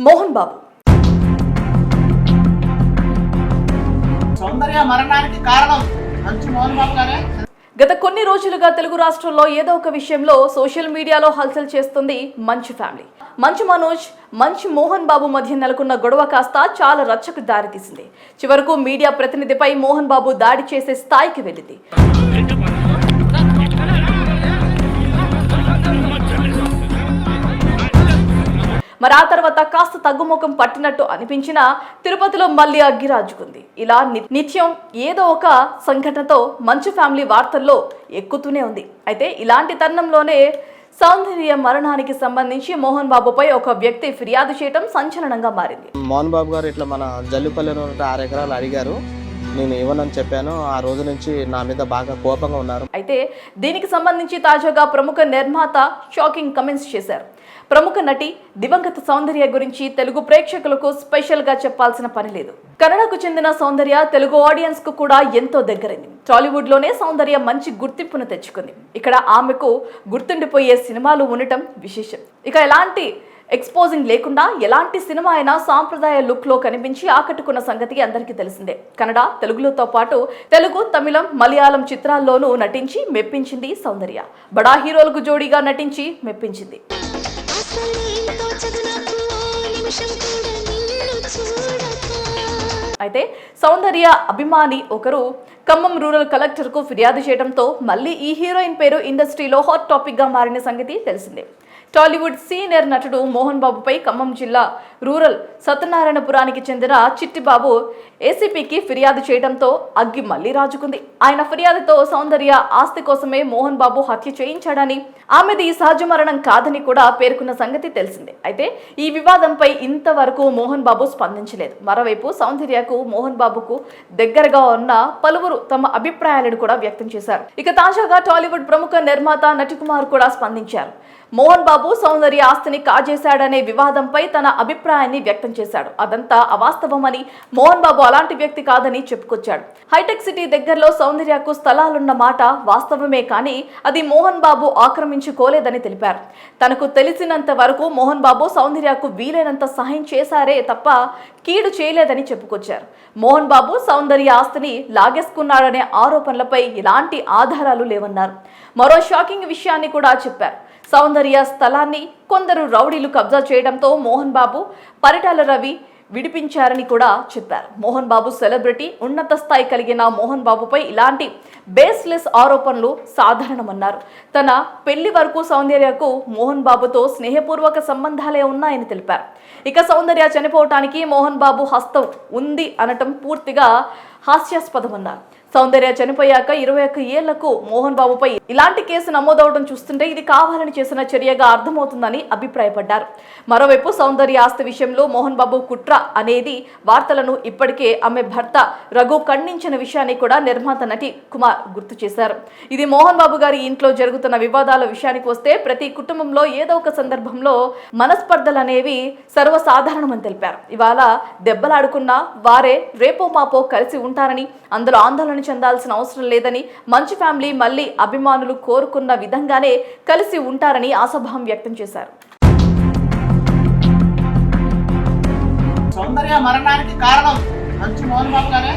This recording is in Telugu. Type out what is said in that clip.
మోహన్ బాబు సౌందర్య మరణానికి కారణం మంచు మోహన్ బాబు గారే. గత కొన్ని రోజులుగా తెలుగు రాష్ట్రాల్లో ఏదో ఒక విషయంలో సోషల్ మీడియాలో హల్చల్ చేస్తుంది మంచు ఫ్యామిలీ. మంచు మనోజ్, మంచు మోహన్ బాబు మధ్య నెలకొన్న గొడవ కాస్త చాలా రచ్చకు దారితీసింది. చివరకు మీడియా ప్రతినిధిపై మోహన్ బాబు దాడి చేసే స్థాయికి వెళ్ళింది. మరి ఆ తర్వాత కాస్త తగ్గుముఖం పట్టినట్టు అనిపించినా తిరుపతిలో మళ్ళీ అగ్గిరాజుకుంది. ఇలా నిత్యం ఏదో ఒక సంఘటనతో మంచు ఫ్యామిలీ వార్తల్లో ఎక్కుతూనే ఉంది. అయితే ఇలాంటి తరుణంలోనే సౌందర్య మరణానికి సంబంధించి మోహన్ బాబుపై ఒక వ్యక్తి ఫిర్యాదు చేయడం సంచలనంగా మారింది. మోహన్ బాబు గారు ఇట్లా మన జల్లుపల్లిలో 6 ఎకరాలు అడిగారు, నేను ఇవ్వనని చెప్పాను. ఆ రోజు నుంచి నా మీద బాగా కోపంగా ఉన్నారు. అయితే దీనికి సంబంధించి తాజాగా ప్రముఖ నిర్మాత షాకింగ్ కమెంట్స్ చేశారు. ప్రముఖ నటి దివంగత సౌందర్య గురించి తెలుగు ప్రేక్షకులకు స్పెషల్ గా చెప్పాల్సిన పని లేదు. కన్నడకు చెందిన సౌందర్య తెలుగు ఆడియన్స్ కు కూడా ఎంతో దగ్గరైంది. టాలీవుడ్ లోనే సౌందర్య మంచి గుర్తింపును తెచ్చుకుంది. ఇక్కడ ఆమెకు గుర్తుండిపోయే సినిమాలు ఉండటం విశేషం. ఇక ఎలాంటి ఎక్స్పోజింగ్ లేకుండా ఎలాంటి సినిమా అయినా సాంప్రదాయ లుక్ లో కనిపించి ఆకట్టుకున్న సంగతి అందరికీ తెలిసిందే. కన్నడ, తెలుగులతో పాటు తెలుగు, తమిళం, మలయాళం చిత్రాల్లోనూ నటించి మెప్పించింది సౌందర్య. బడా హీరోలకు జోడీగా నటించి మెప్పించింది. అయితే సౌందర్య అభిమాని ఒకరు ఖమ్మం రూరల్ కలెక్టర్ కు ఫిర్యాదు చేయడంతో మళ్ళీ ఈ హీరోయిన్ పేరు ఇండస్ట్రీలో హాట్ టాపిక్ గా మారిన సంగతి తెలిసిందే. టాలీవుడ్ సీనియర్ నటుడు మోహన్ బాబుపై ఖమ్మం జిల్లా రూరల్ సత్యనారాయణపురానికి చెందిన చిట్టిబాబు ఏసీపీకి ఫిర్యాదు చేయడంతో అగ్గి మళ్లీ రాజుకుంది. ఆయన ఫిర్యాదుతో సౌందర్య ఆస్తి కోసమే మోహన్ బాబు హత్య చేయించాడని, ఆమెది సహజ మరణం కాదని కూడా పేర్కొన్న సంగతి తెలిసిందే. అయితే ఈ వివాదంపై ఇంతవరకు మోహన్ బాబు స్పందించలేదు. మరోవైపు సౌందర్యకు మోహన్ బాబుకు దగ్గరగా ఉన్న పలువురు తమ అభిప్రాయాలను కూడా వ్యక్తం చేశారు. ఇక తాజాగా టాలీవుడ్ ప్రముఖ నిర్మాత నటికుమార్ కూడా స్పందించారు. మోహన్ బాబు సౌందర్య ఆస్తిని కాజేశాడనే వివాదంపై తన అభిప్రాయాన్ని వ్యక్తం చేశాడు. అదంతా అవాస్తవమని, మోహన్ బాబు అలాంటి వ్యక్తి కాదని చెప్పుకొచ్చాడు. హైటెక్ సిటీ దగ్గరలో సౌందర్యకు స్థలాలున్న మాట వాస్తవమే కానీ అది మోహన్ బాబు ఆక్రమించుకోలేదని తెలిపారు. తనకు తెలిసినంత వరకు మోహన్ బాబు సౌందర్యకు వీలైనంత సహాయం చేశారే తప్ప కీడు చేయలేదని చెప్పుకొచ్చారు. మోహన్ బాబు సౌందర్య ఆస్తిని లాగేసుకున్నాడనే ఆరోపణలపై ఎలాంటి ఆధారాలు లేవన్నారు. మరో షాకింగ్ విషయాన్ని కూడా చెప్పారు. సౌందర్య స్థలాన్ని కొందరు రౌడీలు కబ్జా చేయడంతో మోహన్ బాబు, పరిటాల రవి విడిపించారని కూడా చెప్పారు. మోహన్ బాబు సెలబ్రిటీ, ఉన్నత స్థాయి కలిగిన మోహన్ బాబుపై ఇలాంటి బేస్లెస్ ఆరోపణలు సాధారణమన్నారు. తన పెళ్లి వరకు సౌందర్యకు మోహన్ బాబుతో స్నేహపూర్వక సంబంధాలే ఉన్నాయని తెలిపారు. ఇక సౌందర్య చనిపోవటానికి మోహన్ బాబు హస్తం ఉంది అనటం పూర్తిగా హాస్యాస్పదమన్నారు. సౌందర్య చనిపోయాక 21 ఏళ్లకు మోహన్ బాబుపై ఇలాంటి కేసు నమోదవడం చూస్తుంటే ఇది కావాలని చేసిన చర్యగా అర్థమవుతుందని అభిప్రాయపడ్డారు. మరోవైపు సౌందర్య ఆస్తి విషయంలో మోహన్ బాబు కుట్ర అనేది వార్తలను ఇప్పటికే ఆమె భర్త రఘు ఖండించిన విషయాన్ని కూడా నిర్మాత నటి కుమార్ గుర్తు చేశారు. ఇది మోహన్ బాబు గారి ఇంట్లో జరుగుతున్న వివాదాల విషయానికి వస్తే ప్రతి కుటుంబంలో ఏదో ఒక సందర్భంలో మనస్పర్ధలు అనేవి సర్వసాధారణమని తెలిపారు. ఇవాళ దెబ్బలాడుకున్న వారే రేపో మాపో కలిసి ఉంటారని, అందులో ఆందోళన చెందాల్సిన అవసరం లేదని, మంచు ఫ్యామిలీ మళ్ళీ అభిమానులు కోరుకున్న విధంగానే కలిసి ఉంటారని ఆశాభావం వ్యక్తం చేశారు. సౌందర్య మరణానికి కారణం మంచు మోహన్ బాబు గారే.